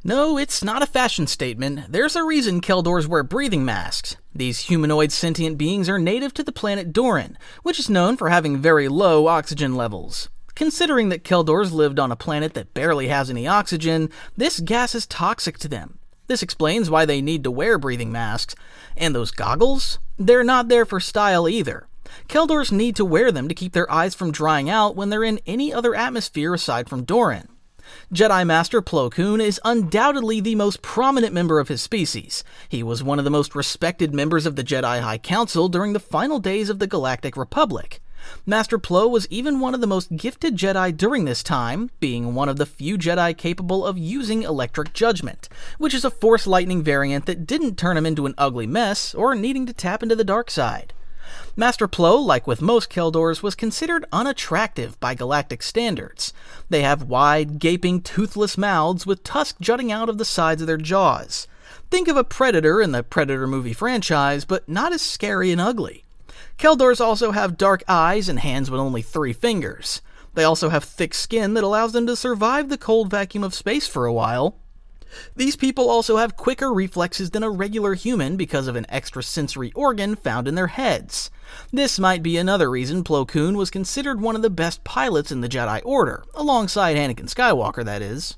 No, it's not a fashion statement. There's a reason Keldors wear breathing masks. These humanoid sentient beings are native to the planet Doran, which is known for having very low oxygen levels. Considering that Keldors lived on a planet that barely has any oxygen, this gas is toxic to them. This explains why they need to wear breathing masks. And those goggles? They're not there for style either. Keldors need to wear them to keep their eyes from drying out when they're in any other atmosphere aside from Doran. Jedi Master Plo Koon is undoubtedly the most prominent member of his species. He was one of the most respected members of the Jedi High Council during the final days of the Galactic Republic. Master Plo was even one of the most gifted Jedi during this time, being one of the few Jedi capable of using electric judgment, which is a Force lightning variant that didn't turn him into an ugly mess or needing to tap into the dark side. Master Plo, like with most Keldors, was considered unattractive by galactic standards. They have wide, gaping, toothless mouths with tusks jutting out of the sides of their jaws. Think of a Predator in the Predator movie franchise, but not as scary and ugly. Keldors also have dark eyes and hands with only 3 fingers. They also have thick skin that allows them to survive the cold vacuum of space for a while. These people also have quicker reflexes than a regular human because of an extrasensory organ found in their heads. This might be another reason Plo Koon was considered one of the best pilots in the Jedi Order, alongside Anakin Skywalker, that is.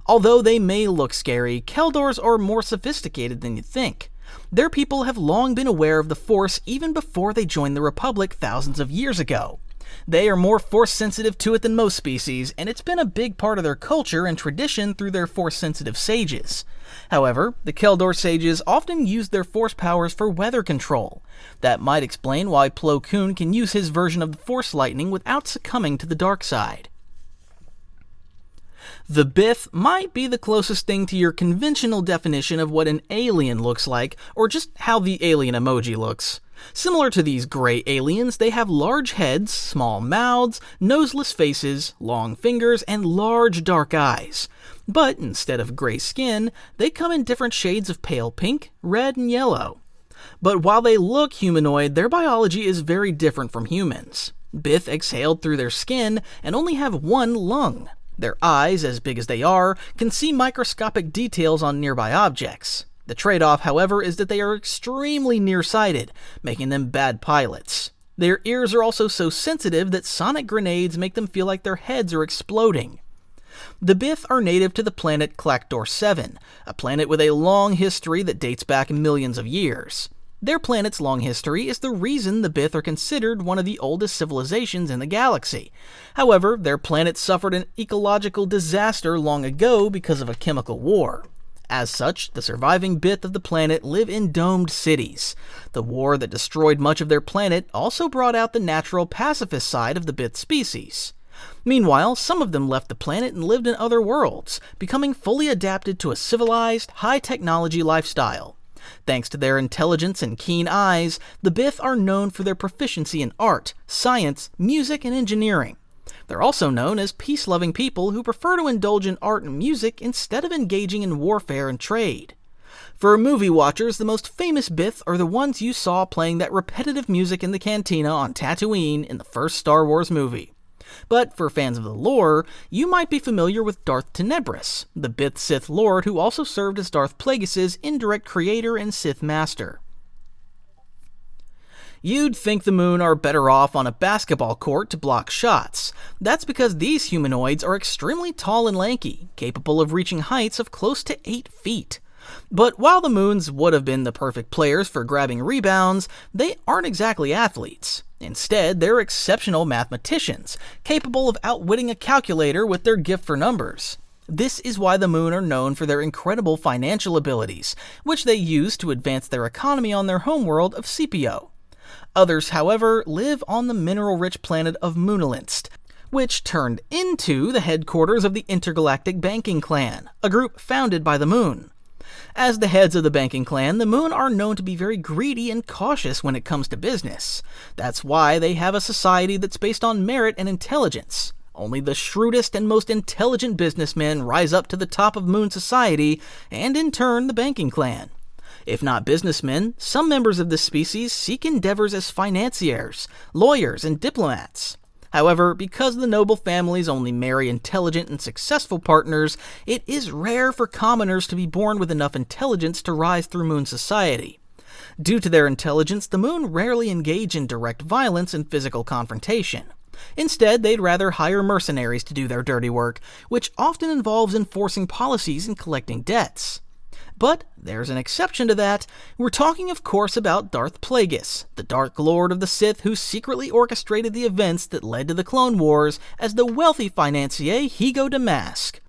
Although they may look scary, Keldors are more sophisticated than you'd think. Their people have long been aware of the Force even before they joined the Republic thousands of years ago. They are more Force-sensitive to it than most species, and it's been a big part of their culture and tradition through their Force-sensitive sages. However, the Keldor sages often use their Force powers for weather control. That might explain why Plo Koon can use his version of the Force lightning without succumbing to the dark side. The Bith might be the closest thing to your conventional definition of what an alien looks like, or just how the alien emoji looks. Similar to these gray aliens, they have large heads, small mouths, noseless faces, long fingers, and large dark eyes. But instead of gray skin, they come in different shades of pale pink, red, and yellow. But while they look humanoid, their biology is very different from humans. Bith exhaled through their skin and only have 1 lung. Their eyes, as big as they are, can see microscopic details on nearby objects. The trade-off, however, is that they are extremely nearsighted, making them bad pilots. Their ears are also so sensitive that sonic grenades make them feel like their heads are exploding. The Bith are native to the planet Clactor 7, a planet with a long history that dates back millions of years. Their planet's long history is the reason the Bith are considered one of the oldest civilizations in the galaxy. However, their planet suffered an ecological disaster long ago because of a chemical war. As such, the surviving Bith of the planet live in domed cities. The war that destroyed much of their planet also brought out the natural pacifist side of the Bith species. Meanwhile, some of them left the planet and lived in other worlds, becoming fully adapted to a civilized, high-technology lifestyle. Thanks to their intelligence and keen eyes, the Bith are known for their proficiency in art, science, music, and engineering. They're also known as peace-loving people who prefer to indulge in art and music instead of engaging in warfare and trade. For movie watchers, the most famous Bith are the ones you saw playing that repetitive music in the cantina on Tatooine in the first Star Wars movie. But for fans of the lore, you might be familiar with Darth Tenebris, the Bith Sith Lord who also served as Darth Plagueis' indirect creator and Sith Master. You'd think the Moon are better off on a basketball court to block shots. That's because these humanoids are extremely tall and lanky, capable of reaching heights of close to 8 feet. But while the Muuns would have been the perfect players for grabbing rebounds, they aren't exactly athletes. Instead, they're exceptional mathematicians, capable of outwitting a calculator with their gift for numbers. This is why the Moon are known for their incredible financial abilities, which they use to advance their economy on their homeworld of Scipio. Others, however, live on the mineral-rich planet of Muunalinst, which turned into the headquarters of the Intergalactic Banking Clan, a group founded by the Moon. As the heads of the Banking Clan, the Moon are known to be very greedy and cautious when it comes to business. That's why they have a society that's based on merit and intelligence. Only the shrewdest and most intelligent businessmen rise up to the top of Moon society, and in turn the Banking Clan. If not businessmen, some members of this species seek endeavors as financiers, lawyers, and diplomats. However, because the noble families only marry intelligent and successful partners, it is rare for commoners to be born with enough intelligence to rise through Moon society. Due to their intelligence, the Moon rarely engage in direct violence and physical confrontation. Instead, they'd rather hire mercenaries to do their dirty work, which often involves enforcing policies and collecting debts. But there's an exception to that. We're talking, of course, about Darth Plagueis, the Dark Lord of the Sith who secretly orchestrated the events that led to the Clone Wars as the wealthy financier Higo Damask.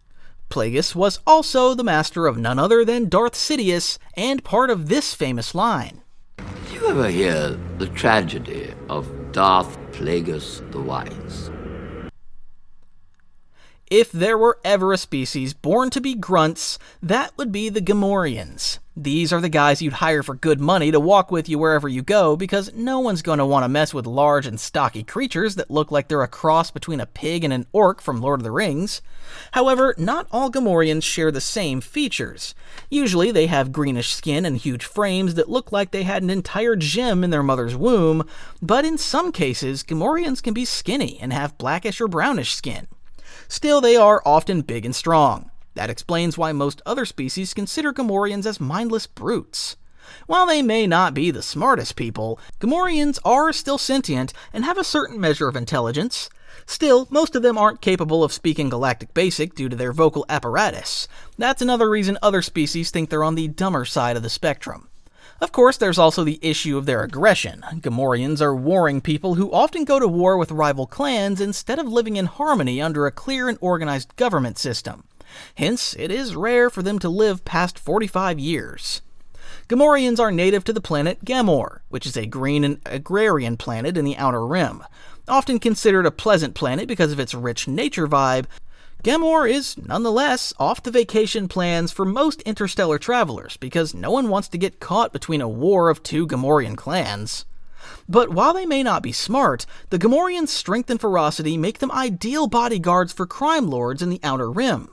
Plagueis was also the master of none other than Darth Sidious, and part of this famous line. Did you ever hear the tragedy of Darth Plagueis the Wise? If there were ever a species born to be grunts, that would be the Gamoreans. These are the guys you'd hire for good money to walk with you wherever you go, because no one's going to want to mess with large and stocky creatures that look like they're a cross between a pig and an orc from Lord of the Rings. However, not all Gamoreans share the same features. Usually they have greenish skin and huge frames that look like they had an entire gem in their mother's womb, but in some cases, Gamoreans can be skinny and have blackish or brownish skin. Still, they are often big and strong. That explains why most other species consider Gamoreans as mindless brutes. While they may not be the smartest people, Gamoreans are still sentient and have a certain measure of intelligence. Still, most of them aren't capable of speaking Galactic Basic due to their vocal apparatus. That's another reason other species think they're on the dumber side of the spectrum. Of course, there's also the issue of their aggression. Gamoreans are warring people who often go to war with rival clans instead of living in harmony under a clear and organized government system. Hence, it is rare for them to live past 45 years. Gamoreans are native to the planet Gammor, which is a green and agrarian planet in the Outer Rim. Often considered a pleasant planet because of its rich nature vibe, Gammor is, nonetheless, off the vacation plans for most interstellar travelers because no one wants to get caught between a war of two Gamorean clans. But while they may not be smart, the Gamoreans' strength and ferocity make them ideal bodyguards for crime lords in the Outer Rim.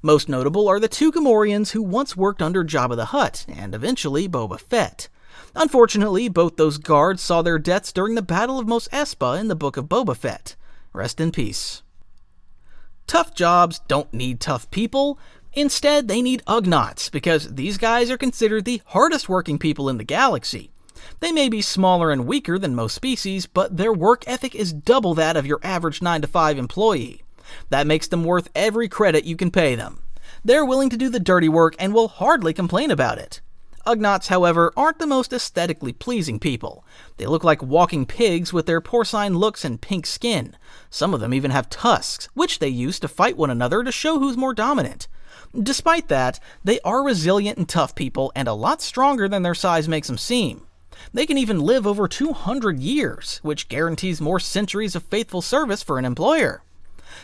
Most notable are the two Gamoreans who once worked under Jabba the Hutt, and eventually Boba Fett. Unfortunately, both those guards saw their deaths during the Battle of Mos Espa in the Book of Boba Fett. Rest in peace. Tough jobs don't need tough people. Instead, they need Ugnots, because these guys are considered the hardest working people in the galaxy. They may be smaller and weaker than most species, but their work ethic is double that of your average 9-to-5 employee. That makes them worth every credit you can pay them. They're willing to do the dirty work and will hardly complain about it. Ugnots, however, aren't the most aesthetically pleasing people. They look like walking pigs with their porcine looks and pink skin. Some of them even have tusks, which they use to fight one another to show who's more dominant. Despite that, they are resilient and tough people and a lot stronger than their size makes them seem. They can even live over 200 years, which guarantees more centuries of faithful service for an employer.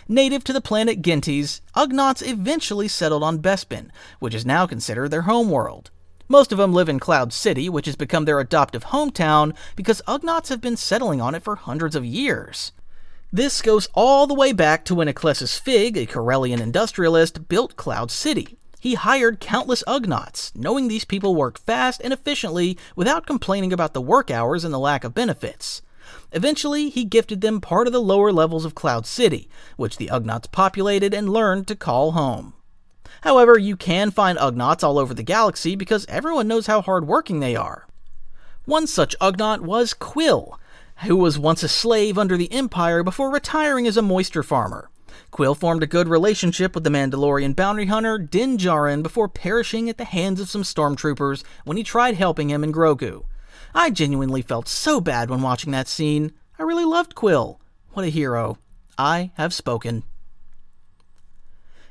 Native to the planet Ginties, Ugnots eventually settled on Bespin, which is now considered their homeworld. Most of them live in Cloud City, which has become their adoptive hometown because Ugnots have been settling on it for hundreds of years. This goes all the way back to when Ecclesius Fig, a Corellian industrialist, built Cloud City. He hired countless Ugnots, knowing these people work fast and efficiently without complaining about the work hours and the lack of benefits. Eventually, he gifted them part of the lower levels of Cloud City, which the Ugnots populated and learned to call home. However, you can find Ugnots all over the galaxy because everyone knows how hard-working they are. One such Ugnot was Quill, who was once a slave under the Empire before retiring as a moisture farmer. Quill formed a good relationship with the Mandalorian bounty hunter Din Djarin before perishing at the hands of some stormtroopers when he tried helping him and Grogu. I genuinely felt so bad when watching that scene. I really loved Quill. What a hero. I have spoken.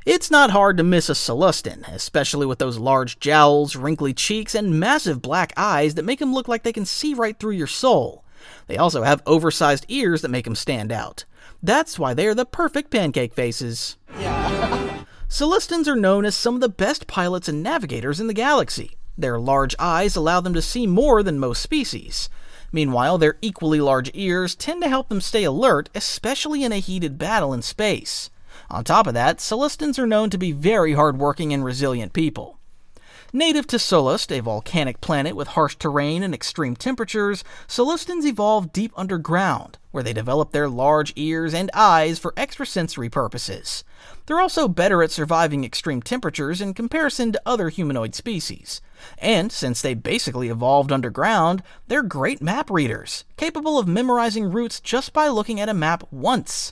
It's not hard to miss a Celestine, especially with those large jowls, wrinkly cheeks, and massive black eyes that make them look like they can see right through your soul. They also have oversized ears that make them stand out. That's why they are the perfect pancake faces. Yeah. Celestines are known as some of the best pilots and navigators in the galaxy. Their large eyes allow them to see more than most species. Meanwhile, their equally large ears tend to help them stay alert, especially in a heated battle in space. On top of that, Celestines are known to be very hardworking and resilient people. Native to Solust, a volcanic planet with harsh terrain and extreme temperatures, Celestines evolved deep underground, where they develop their large ears and eyes for extrasensory purposes. They're also better at surviving extreme temperatures in comparison to other humanoid species. And since they basically evolved underground, they're great map readers, capable of memorizing routes just by looking at a map once.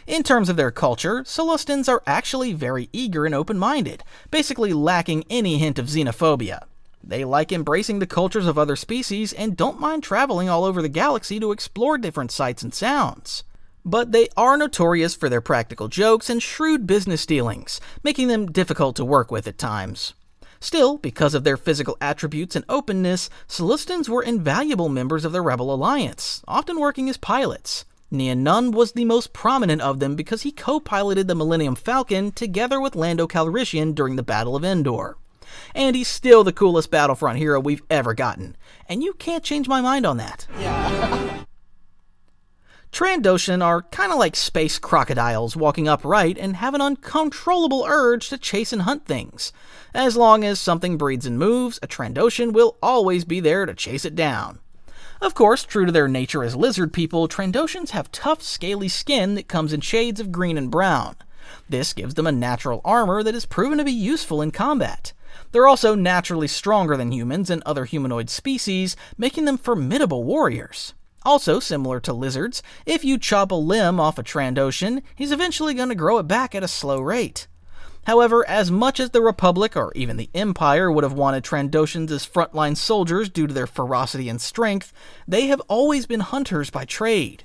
In terms of their culture, Celestines are actually very eager and open-minded, basically lacking any hint of xenophobia. They like embracing the cultures of other species and don't mind traveling all over the galaxy to explore different sights and sounds. But they are notorious for their practical jokes and shrewd business dealings, making them difficult to work with at times. Still, because of their physical attributes and openness, Celestines were invaluable members of the Rebel Alliance, often working as pilots. Nien Nunb was the most prominent of them because he co-piloted the Millennium Falcon together with Lando Calrissian during the Battle of Endor. And he's still the coolest Battlefront hero we've ever gotten. And you can't change my mind on that. Yeah. Trandoshan are kinda like space crocodiles walking upright and have an uncontrollable urge to chase and hunt things. As long as something breathes and moves, a Trandoshan will always be there to chase it down. Of course, true to their nature as lizard people, Trandoshans have tough, scaly skin that comes in shades of green and brown. This gives them a natural armor that has proven to be useful in combat. They're also naturally stronger than humans and other humanoid species, making them formidable warriors. Also, similar to lizards, if you chop a limb off a Trandoshan, he's eventually going to grow it back at a slow rate. However, as much as the Republic or even the Empire would have wanted Trandoshans as frontline soldiers due to their ferocity and strength, they have always been hunters by trade.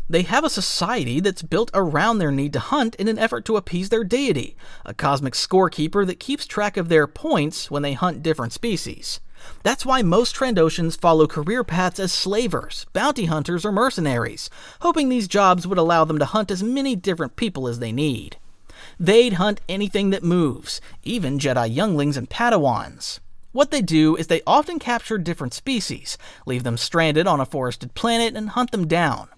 They have a society that's built around their need to hunt in an effort to appease their deity, a cosmic scorekeeper that keeps track of their points when they hunt different species. That's why most Trandoshans follow career paths as slavers, bounty hunters, or mercenaries, hoping these jobs would allow them to hunt as many different people as they need. They'd hunt anything that moves, even Jedi younglings and Padawans. What they do is they often capture different species, leave them stranded on a forested planet, and hunt them down.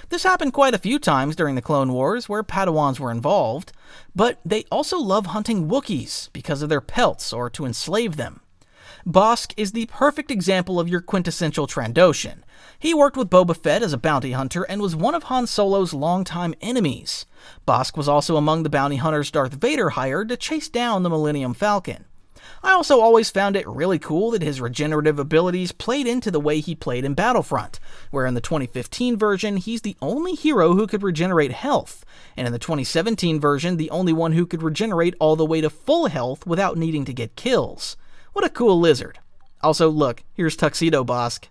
This happened quite a few times during the Clone Wars, where Padawans were involved, but they also love hunting Wookiees because of their pelts or to enslave them. Bossk is the perfect example of your quintessential Trandoshan. He worked with Boba Fett as a bounty hunter and was one of Han Solo's longtime enemies. Bossk was also among the bounty hunters Darth Vader hired to chase down the Millennium Falcon. I also always found it really cool that his regenerative abilities played into the way he played in Battlefront, where in the 2015 version he's the only hero who could regenerate health, and in the 2017 version the only one who could regenerate all the way to full health without needing to get kills. What a cool lizard. Also, look, here's Tuxedo Bossk.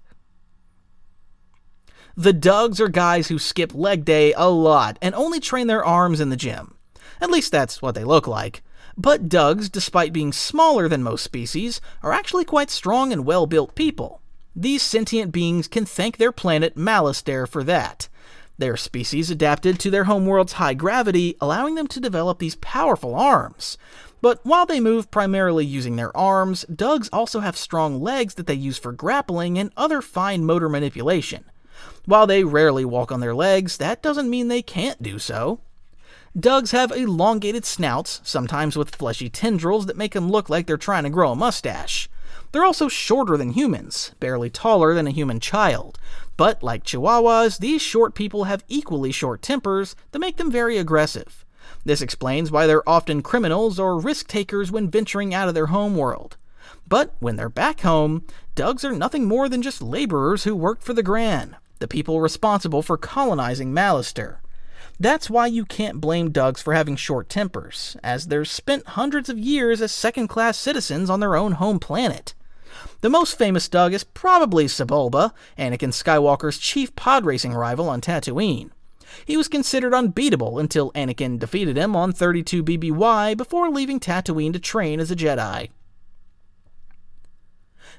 The Dugs are guys who skip leg day a lot and only train their arms in the gym. At least that's what they look like. But Dugs, despite being smaller than most species, are actually quite strong and well-built people. These sentient beings can thank their planet Malastare for that. Their species adapted to their homeworld's high gravity, allowing them to develop these powerful arms. But while they move primarily using their arms, Dugs also have strong legs that they use for grappling and other fine motor manipulation. While they rarely walk on their legs, that doesn't mean they can't do so. Dugs have elongated snouts, sometimes with fleshy tendrils that make them look like they're trying to grow a mustache. They're also shorter than humans, barely taller than a human child. But like Chihuahuas, these short people have equally short tempers that make them very aggressive. This explains why they're often criminals or risk-takers when venturing out of their home world. But when they're back home, Dugs are nothing more than just laborers who worked for the Gran, the people responsible for colonizing Malastare. That's why you can't blame Dugs for having short tempers, as they're spent hundreds of years as second-class citizens on their own home planet. The most famous Dug is probably Sebulba, Anakin Skywalker's chief pod racing rival on Tatooine. He was considered unbeatable until Anakin defeated him on 32 BBY before leaving Tatooine to train as a Jedi.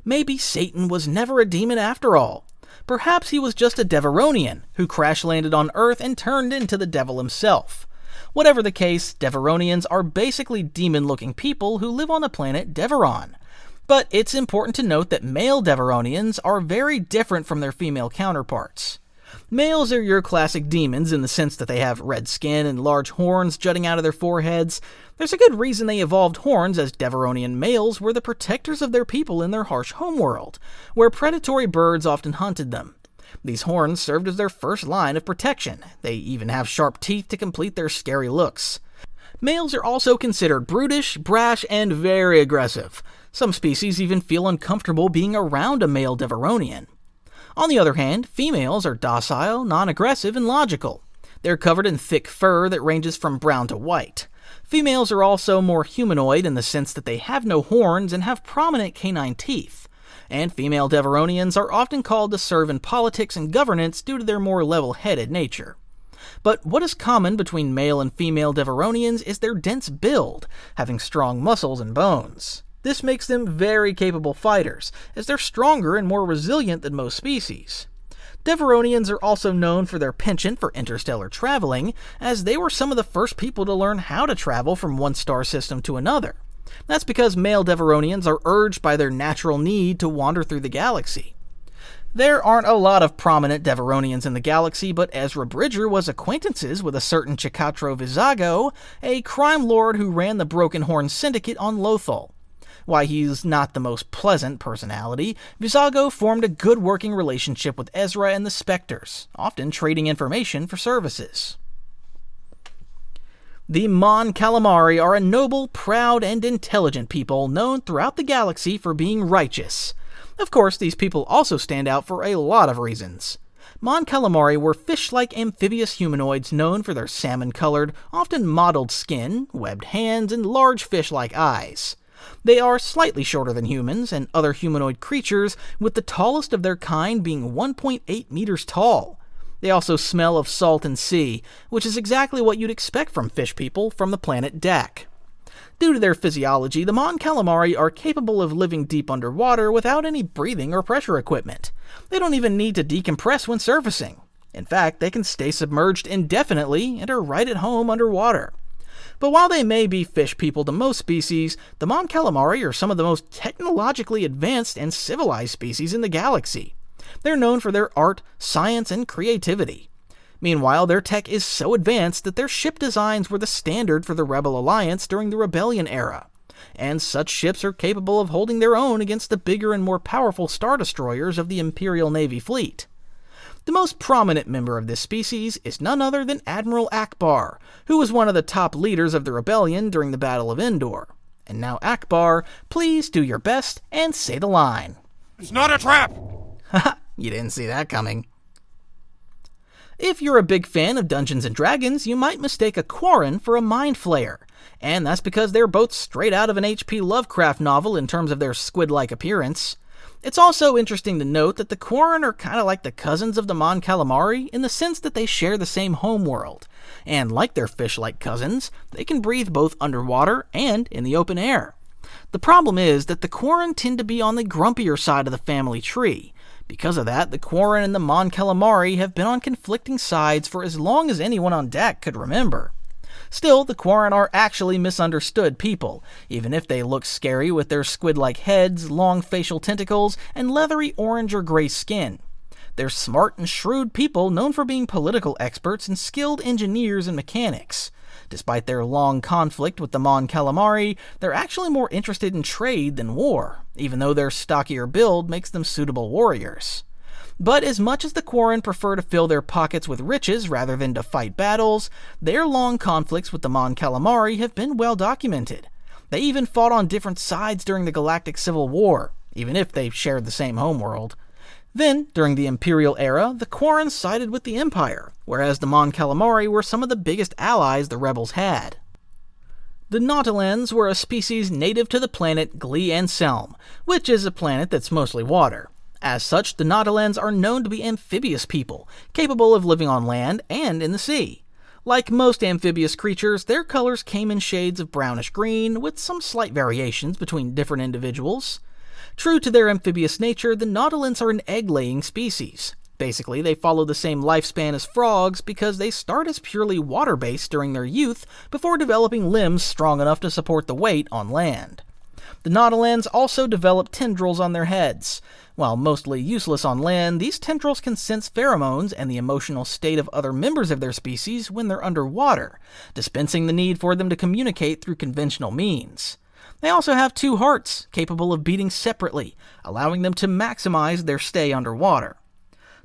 Maybe Satan was never a demon after all. Perhaps he was just a Devaronian who crash-landed on Earth and turned into the devil himself. Whatever the case, Devaronians are basically demon-looking people who live on the planet Devaron. But it's important to note that male Devaronians are very different from their female counterparts. Males are your classic demons in the sense that they have red skin and large horns jutting out of their foreheads. There's a good reason they evolved horns, as Devonian males were the protectors of their people in their harsh homeworld, where predatory birds often hunted them. These horns served as their first line of protection. They even have sharp teeth to complete their scary looks. Males are also considered brutish, brash, and very aggressive. Some species even feel uncomfortable being around a male Devonian. On the other hand, females are docile, non-aggressive, and logical. They're covered in thick fur that ranges from brown to white. Females are also more humanoid in the sense that they have no horns and have prominent canine teeth. And female Devonians are often called to serve in politics and governance due to their more level-headed nature. But what is common between male and female Devonians is their dense build, having strong muscles and bones. This makes them very capable fighters, as they're stronger and more resilient than most species. Devonians are also known for their penchant for interstellar traveling, as they were some of the first people to learn how to travel from one star system to another. That's because male Devonians are urged by their natural need to wander through the galaxy. There aren't a lot of prominent Devonians in the galaxy, but Ezra Bridger was acquaintances with a certain Chikatro Vizago, a crime lord who ran the Broken Horn Syndicate on Lothal. While he's not the most pleasant personality, Vizago formed a good working relationship with Ezra and the Spectres, often trading information for services. The Mon Calamari are a noble, proud, and intelligent people known throughout the galaxy for being righteous. Of course, these people also stand out for a lot of reasons. Mon Calamari were fish-like amphibious humanoids known for their salmon-colored, often mottled skin, webbed hands, and large fish-like eyes. They are slightly shorter than humans and other humanoid creatures, with the tallest of their kind being 1.8 meters tall. They also smell of salt and sea, which is exactly what you'd expect from fish people from the planet Dak. Due to their physiology, the Mon Calamari are capable of living deep underwater without any breathing or pressure equipment. They don't even need to decompress when surfacing. In fact, they can stay submerged indefinitely and are right at home underwater. But while they may be fish people to most species, the Mon Calamari are some of the most technologically advanced and civilized species in the galaxy. They're known for their art, science, and creativity. Meanwhile, their tech is so advanced that their ship designs were the standard for the Rebel Alliance during the Rebellion era, and such ships are capable of holding their own against the bigger and more powerful Star Destroyers of the Imperial Navy fleet. The most prominent member of this species is none other than Admiral Akbar, who was one of the top leaders of the rebellion during the Battle of Endor. And now Akbar, please do your best and say the line. It's not a trap! Haha, you didn't see that coming. If you're a big fan of Dungeons & Dragons, you might mistake a Quorin for a Mind Flayer, and that's because they're both straight out of an H.P. Lovecraft novel in terms of their squid-like appearance. It's also interesting to note that the Quorin are kind of like the cousins of the Mon Calamari in the sense that they share the same homeworld, and like their fish-like cousins, they can breathe both underwater and in the open air. The problem is that the Quorin tend to be on the grumpier side of the family tree. Because of that, the Quorin and the Mon Calamari have been on conflicting sides for as long as anyone on Dak could remember. Still, the Quorin are actually misunderstood people, even if they look scary with their squid-like heads, long facial tentacles, and leathery orange or gray skin. They're smart and shrewd people known for being political experts and skilled engineers and mechanics. Despite their long conflict with the Mon Calamari, they're actually more interested in trade than war, even though their stockier build makes them suitable warriors. But as much as the Quorin prefer to fill their pockets with riches rather than to fight battles, their long conflicts with the Mon Calamari have been well documented. They even fought on different sides during the Galactic Civil War, even if they shared the same homeworld. Then, during the Imperial era, the Quorin sided with the Empire, whereas the Mon Calamari were some of the biggest allies the rebels had. The Nautilins were a species native to the planet Glee and Selm, which is a planet that's mostly water. As such, the Nautilins are known to be amphibious people, capable of living on land and in the sea. Like most amphibious creatures, their colors came in shades of brownish-green, with some slight variations between different individuals. True to their amphibious nature, the Nautilins are an egg-laying species. Basically, they follow the same lifespan as frogs because they start as purely water-based during their youth before developing limbs strong enough to support the weight on land. The Nautilins also develop tendrils on their heads. While mostly useless on land, these tendrils can sense pheromones and the emotional state of other members of their species when they're underwater, dispensing the need for them to communicate through conventional means. They also have 2 hearts, capable of beating separately, allowing them to maximize their stay underwater.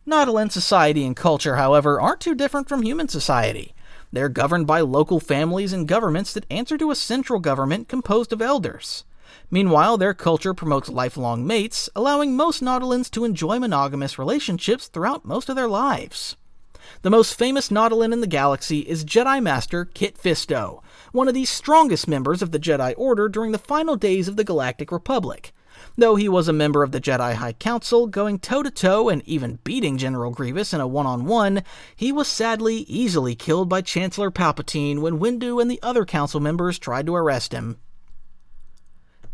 Nautilin society and culture, however, aren't too different from human society. They're governed by local families and governments that answer to a central government composed of elders. Meanwhile, their culture promotes lifelong mates, allowing most Nautilins to enjoy monogamous relationships throughout most of their lives. The most famous Nautilin in the galaxy is Jedi Master Kit Fisto, one of the strongest members of the Jedi Order during the final days of the Galactic Republic. Though he was a member of the Jedi High Council, going toe-to-toe and even beating General Grievous in a one-on-one, he was sadly easily killed by Chancellor Palpatine when Windu and the other council members tried to arrest him.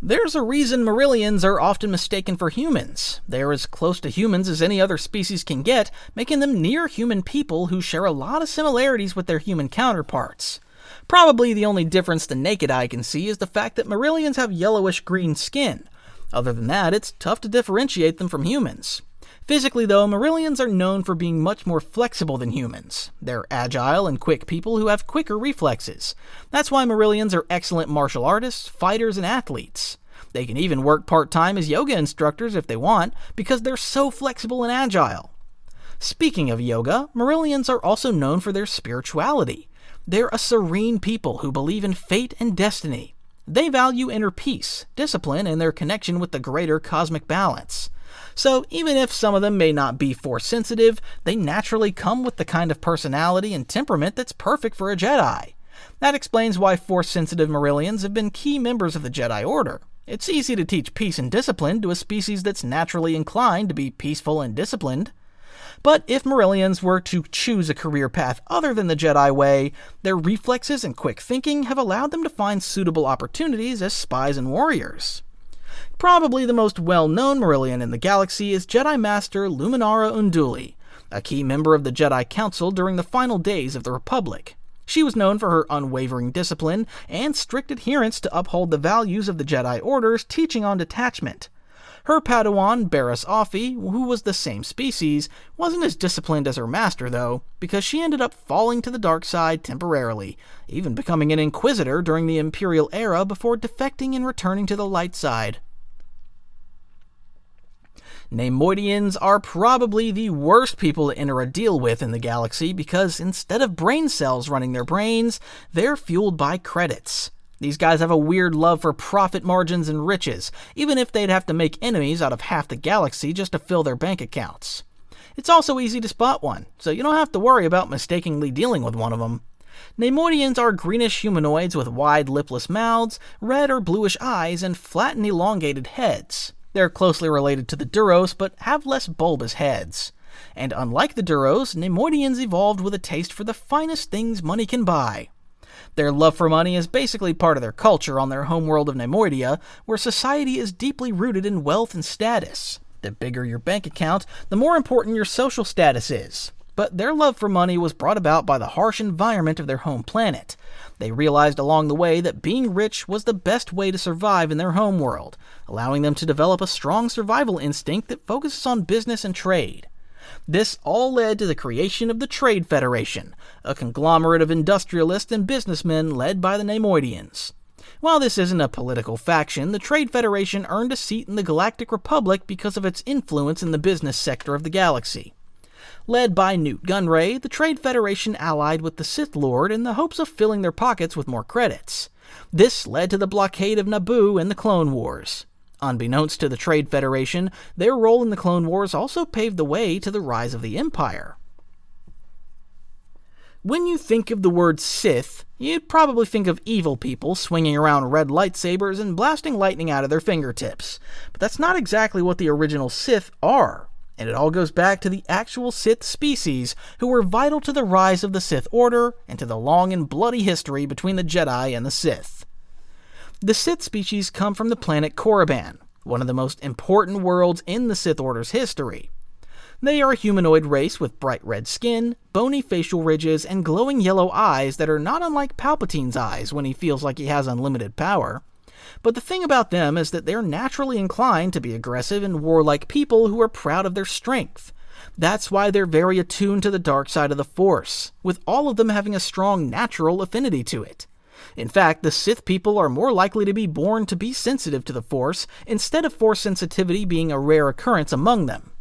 There's a reason Merillians are often mistaken for humans. They are as close to humans as any other species can get, making them near-human people who share a lot of similarities with their human counterparts. Probably the only difference the naked eye can see is the fact that Merillians have yellowish-green skin. Other than that, it's tough to differentiate them from humans. Physically, though, Merillians are known for being much more flexible than humans. They're agile and quick people who have quicker reflexes. That's why Merillians are excellent martial artists, fighters, and athletes. They can even work part-time as yoga instructors if they want, because they're so flexible and agile. Speaking of yoga, Merillians are also known for their spirituality. They're a serene people who believe in fate and destiny. They value inner peace, discipline, and their connection with the greater cosmic balance. So even if some of them may not be Force-sensitive, they naturally come with the kind of personality and temperament that's perfect for a Jedi. That explains why Force-sensitive Merillians have been key members of the Jedi Order. It's easy to teach peace and discipline to a species that's naturally inclined to be peaceful and disciplined. But if Merillians were to choose a career path other than the Jedi way, their reflexes and quick thinking have allowed them to find suitable opportunities as spies and warriors. Probably the most well-known Merillian in the galaxy is Jedi Master Luminara Unduli, a key member of the Jedi Council during the final days of the Republic. She was known for her unwavering discipline and strict adherence to uphold the values of the Jedi Order's teaching on detachment. Her Padawan, Barriss Offee, who was the same species, wasn't as disciplined as her master, though, because she ended up falling to the dark side temporarily, even becoming an Inquisitor during the Imperial era before defecting and returning to the light side. Nammoidians are probably the worst people to enter a deal with in the galaxy because instead of brain cells running their brains, they're fueled by credits. These guys have a weird love for profit margins and riches, even if they'd have to make enemies out of half the galaxy just to fill their bank accounts. It's also easy to spot one, so you don't have to worry about mistakenly dealing with one of them. Nammoidians are greenish humanoids with wide lipless mouths, red or bluish eyes, and flat and elongated heads. They're closely related to the Duros, but have less bulbous heads. And unlike the Duros, Nammoidians evolved with a taste for the finest things money can buy. Their love for money is basically part of their culture on their homeworld of Nammoidia, where society is deeply rooted in wealth and status. The bigger your bank account, the more important your social status is. But their love for money was brought about by the harsh environment of their home planet. They realized along the way that being rich was the best way to survive in their homeworld, allowing them to develop a strong survival instinct that focuses on business and trade. This all led to the creation of the Trade Federation, a conglomerate of industrialists and businessmen led by the Nammoidians. While this isn't a political faction, the Trade Federation earned a seat in the Galactic Republic because of its influence in the business sector of the galaxy. Led by Newt Gunray, the Trade Federation allied with the Sith Lord in the hopes of filling their pockets with more credits. This led to the blockade of Naboo and the Clone Wars. Unbeknownst to the Trade Federation, their role in the Clone Wars also paved the way to the rise of the Empire. When you think of the word Sith, you'd probably think of evil people swinging around red lightsabers and blasting lightning out of their fingertips. But that's not exactly what the original Sith are. And it all goes back to the actual Sith species, who were vital to the rise of the Sith Order and to the long and bloody history between the Jedi and the Sith. The Sith species come from the planet Korriban, one of the most important worlds in the Sith Order's history. They are a humanoid race with bright red skin, bony facial ridges, and glowing yellow eyes that are not unlike Palpatine's eyes when he feels like he has unlimited power. But the thing about them is that they're naturally inclined to be aggressive and warlike people who are proud of their strength. That's why they're very attuned to the dark side of the Force, with all of them having a strong natural affinity to it. In fact, the Sith people are more likely to be born to be sensitive to the Force, instead of Force sensitivity being a rare occurrence among them.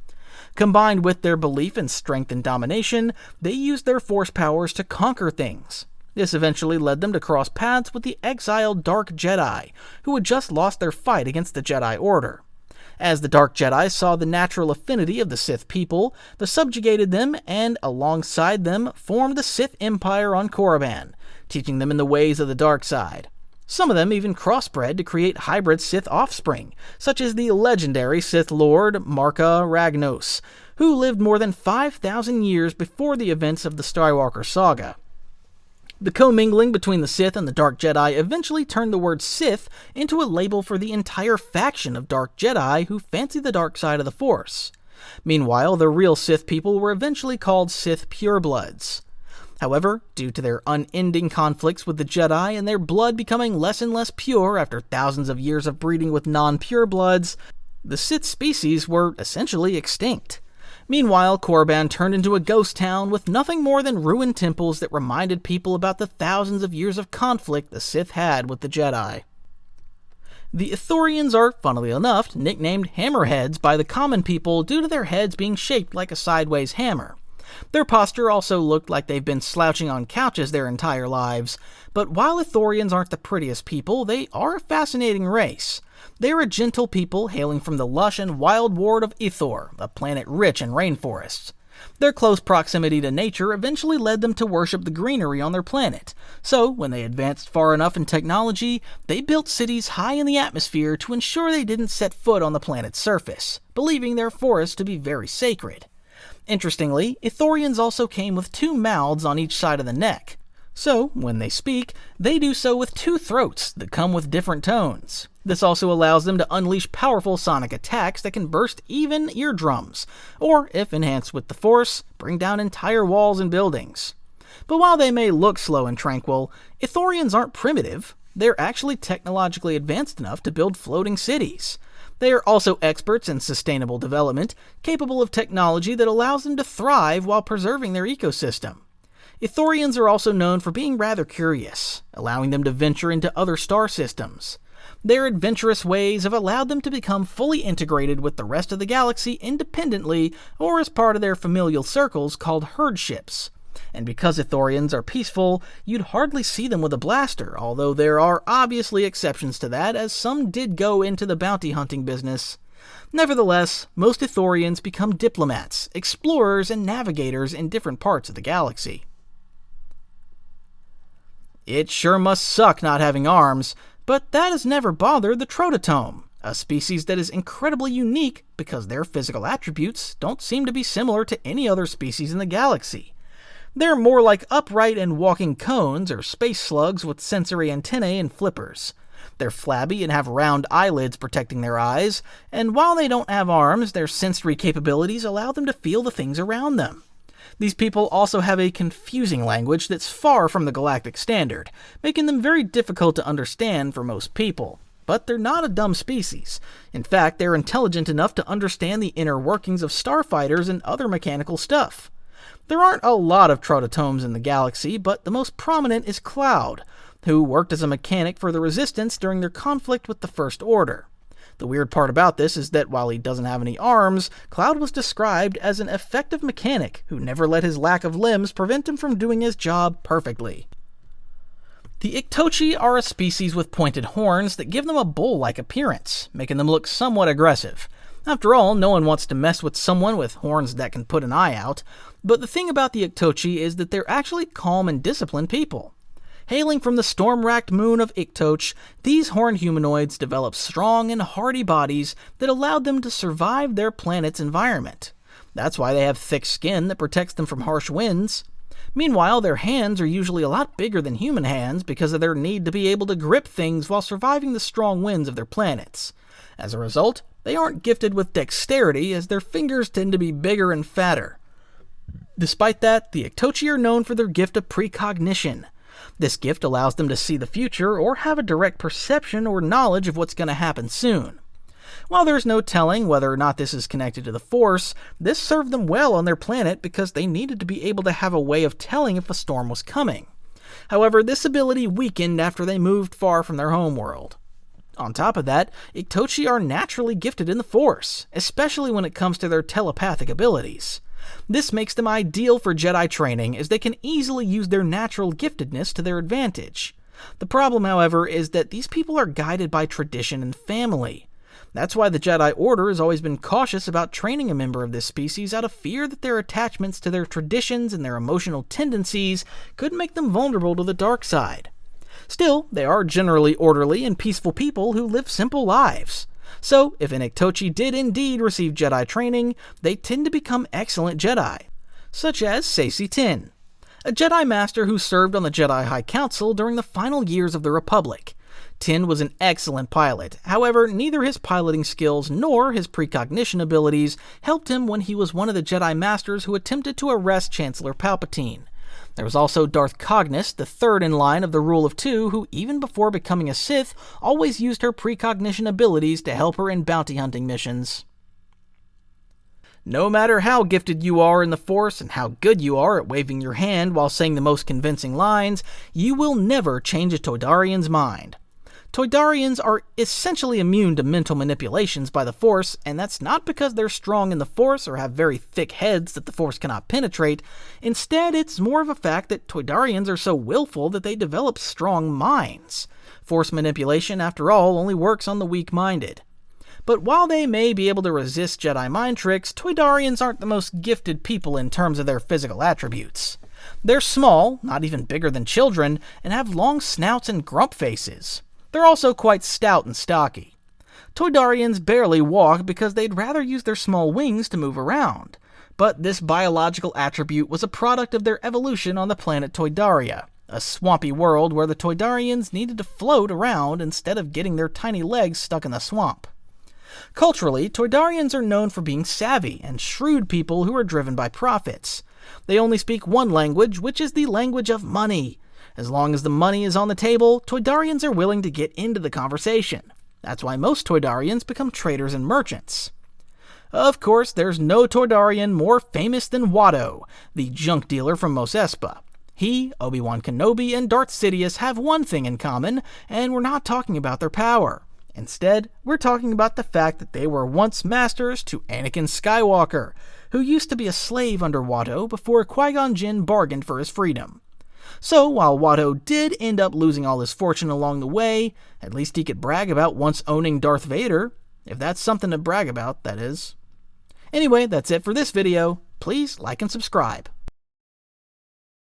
Combined with their belief in strength and domination, they used their Force powers to conquer things. This eventually led them to cross paths with the exiled Dark Jedi, who had just lost their fight against the Jedi Order. As the Dark Jedi saw the natural affinity of the Sith people, they subjugated them and, alongside them, formed the Sith Empire on Korriban, teaching them in the ways of the dark side. Some of them even crossbred to create hybrid Sith offspring, such as the legendary Sith Lord Marka Ragnos, who lived more than 5,000 years before the events of the Skywalker saga. The commingling between the Sith and the Dark Jedi eventually turned the word Sith into a label for the entire faction of Dark Jedi who fancy the dark side of the Force. Meanwhile, the real Sith people were eventually called Sith purebloods. However, due to their unending conflicts with the Jedi and their blood becoming less and less pure after thousands of years of breeding with non-purebloods, the Sith species were essentially extinct. Meanwhile, Korriban turned into a ghost town with nothing more than ruined temples that reminded people about the thousands of years of conflict the Sith had with the Jedi. The Ithorians are, funnily enough, nicknamed Hammerheads by the common people due to their heads being shaped like a sideways hammer. Their posture also looked like they've been slouching on couches their entire lives, but while Ithorians aren't the prettiest people, they are a fascinating race. They are a gentle people hailing from the lush and wild world of Ithor, a planet rich in rainforests. Their close proximity to nature eventually led them to worship the greenery on their planet, so when they advanced far enough in technology, they built cities high in the atmosphere to ensure they didn't set foot on the planet's surface, believing their forests to be very sacred. Interestingly, Ithorians also came with 2 mouths on each side of the neck, so when they speak, they do so with 2 throats that come with different tones. This also allows them to unleash powerful sonic attacks that can burst even eardrums, or, if enhanced with the Force, bring down entire walls and buildings. But while they may look slow and tranquil, Ithorians aren't primitive. They're actually technologically advanced enough to build floating cities. They are also experts in sustainable development, capable of technology that allows them to thrive while preserving their ecosystem. Ithorians are also known for being rather curious, allowing them to venture into other star systems. Their adventurous ways have allowed them to become fully integrated with the rest of the galaxy independently or as part of their familial circles called herdships. And because Ithorians are peaceful, you'd hardly see them with a blaster, although there are obviously exceptions to that, as some did go into the bounty hunting business. Nevertheless, most Ithorians become diplomats, explorers, and navigators in different parts of the galaxy. It sure must suck not having arms, but that has never bothered the Trotome, a species that is incredibly unique because their physical attributes don't seem to be similar to any other species in the galaxy. They're more like upright and walking cones or space slugs with sensory antennae and flippers. They're flabby and have round eyelids protecting their eyes, and while they don't have arms, their sensory capabilities allow them to feel the things around them. These people also have a confusing language that's far from the galactic standard, making them very difficult to understand for most people. But they're not a dumb species. In fact, they're intelligent enough to understand the inner workings of starfighters and other mechanical stuff. There aren't a lot of Trotomes in the galaxy, but the most prominent is Cloud, who worked as a mechanic for the Resistance during their conflict with the First Order. The weird part about this is that while he doesn't have any arms, Cloud was described as an effective mechanic who never let his lack of limbs prevent him from doing his job perfectly. The Ectochi are a species with pointed horns that give them a bull-like appearance, making them look somewhat aggressive. After all, no one wants to mess with someone with horns that can put an eye out, but the thing about the Ectochi is that they're actually calm and disciplined people. Hailing from the storm-racked moon of Ectochi, these horned humanoids developed strong and hardy bodies that allowed them to survive their planet's environment. That's why they have thick skin that protects them from harsh winds. Meanwhile, their hands are usually a lot bigger than human hands because of their need to be able to grip things while surviving the strong winds of their planets. As a result, they aren't gifted with dexterity, as their fingers tend to be bigger and fatter. Despite that, the Ectochi are known for their gift of precognition. This gift allows them to see the future or have a direct perception or knowledge of what's going to happen soon. While there's no telling whether or not this is connected to the Force, this served them well on their planet because they needed to be able to have a way of telling if a storm was coming. However, this ability weakened after they moved far from their homeworld. On top of that, Ectochi are naturally gifted in the Force, especially when it comes to their telepathic abilities. This makes them ideal for Jedi training as they can easily use their natural giftedness to their advantage. The problem, however, is that these people are guided by tradition and family. That's why the Jedi Order has always been cautious about training a member of this species out of fear that their attachments to their traditions and their emotional tendencies could make them vulnerable to the dark side. Still, they are generally orderly and peaceful people who live simple lives. So, if an Ectochi did indeed receive Jedi training, they tend to become excellent Jedi, such as Saesee Tiin, a Jedi Master who served on the Jedi High Council during the final years of the Republic. Tiin was an excellent pilot, however, neither his piloting skills nor his precognition abilities helped him when he was one of the Jedi Masters who attempted to arrest Chancellor Palpatine. There was also Darth Cognus, the third in line of the Rule of Two, who even before becoming a Sith, always used her precognition abilities to help her in bounty hunting missions. No matter how gifted you are in the Force and how good you are at waving your hand while saying the most convincing lines, you will never change a Toidarian's mind. Toidarians are essentially immune to mental manipulations by the Force, and that's not because they're strong in the Force or have very thick heads that the Force cannot penetrate. Instead, it's more of a fact that Toidarians are so willful that they develop strong minds. Force manipulation, after all, only works on the weak-minded. But while they may be able to resist Jedi mind tricks, Toidarians aren't the most gifted people in terms of their physical attributes. They're small, not even bigger than children, and have long snouts and grump faces. They're also quite stout and stocky. Toidarians barely walk because they'd rather use their small wings to move around. But this biological attribute was a product of their evolution on the planet Toidaria, a swampy world where the Toidarians needed to float around instead of getting their tiny legs stuck in the swamp. Culturally, Toidarians are known for being savvy and shrewd people who are driven by profits. They only speak one language, which is the language of money. As long as the money is on the table, Toidarians are willing to get into the conversation. That's why most Toidarians become traders and merchants. Of course, there's no Toidarian more famous than Watto, the junk dealer from Mos Espa. He, Obi-Wan Kenobi, and Darth Sidious have one thing in common, and we're not talking about their power. Instead, we're talking about the fact that they were once masters to Anakin Skywalker, who used to be a slave under Watto before Qui-Gon Jinn bargained for his freedom. So, while Watto did end up losing all his fortune along the way, at least he could brag about once owning Darth Vader. If that's something to brag about, that is. Anyway, that's it for this video. Please like and subscribe.